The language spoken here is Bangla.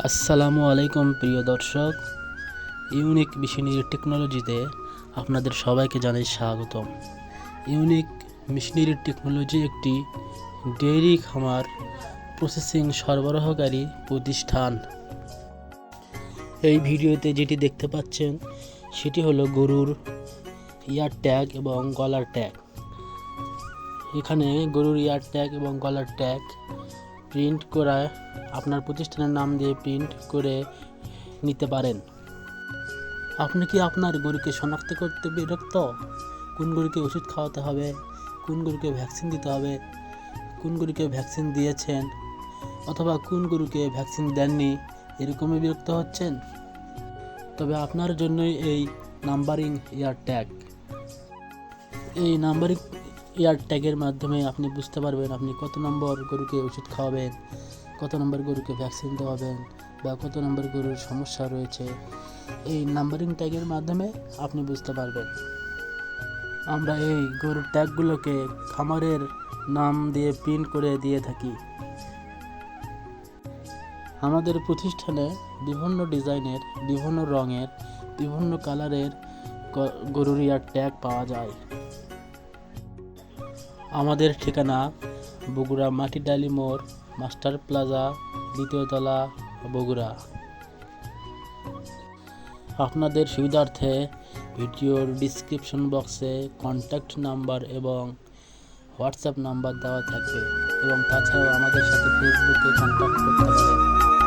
আসসালামু আলাইকুম প্রিয় দর্শক, ইউনিক মেশিনারি টেকনোলজিতে আপনাদের সবাইকে জানাই স্বাগতম। ইউনিক মেশিনারি টেকনোলজি একটি ডেইরি খামার প্রসেসিং সরবরাহকারী প্রতিষ্ঠান। এই ভিডিওতে যেটি দেখতে পাচ্ছেন সেটি হলো গরুর ইয়ার ট্যাগ এবং গলার ট্যাগ। এখানে গরুর ইয়ার ট্যাগ এবং গলার ট্যাগ প্রিন্ট করা আপনার প্রতিষ্ঠানের নাম দিয়ে প্রিন্ট করে নিতে পারেন। আপনি কি আপনার গরুকে শনাক্ত করতে বিরক্ত? কোন গরুকে ওষুধ খাওয়াতে হবে, কোন গরুকে ভ্যাকসিন দিতে হবে, কোন গরুকে ভ্যাকসিন দিয়েছেন অথবা কোন গরুকে ভ্যাকসিন দেননি, এরকমই বিরক্ত হচ্ছেন? তবে আপনার জন্যই এই নাম্বারিং ইয়ার ট্যাগ। এই নাম্বারিং ইয়ার ট্যাগের মাধ্যমে আপনি বুঝতে পারবেন আপনি কত নম্বর গরুকে ওষুধ খাওয়াবেন, কত নম্বর গরুকে ভ্যাকসিন দেওয়াবেন বা কত নম্বর গরুর সমস্যা রয়েছে। এই নাম্বারিং ট্যাগের মাধ্যমে আপনি বুঝতে পারবেন। আমরা এই গরুর ট্যাগগুলোকে খামারের নাম দিয়ে প্রিন্ট করে দিয়ে থাকি। আমাদের প্রতিষ্ঠানে বিভিন্ন ডিজাইনের, বিভিন্ন রঙের, বিভিন্ন কালারের গরুর ইয়ার ট্যাগ পাওয়া যায়। আমাদের ঠিকানা বগুড়া মাটিডালি মোড়, মাস্টার প্লাজা, দ্বিতীয় তলা, বগুড়া। আপনাদের সুবিধার্থে ভিডিওর ডিসক্রিপশন বক্সে কন্ট্যাক্ট নাম্বার এবং হোয়াটসঅ্যাপ নাম্বার দেওয়া থাকবে এবং তাছাড়াও আমাদের সাথে ফেসবুকে কন্ট্যাক্ট করতে পারেন।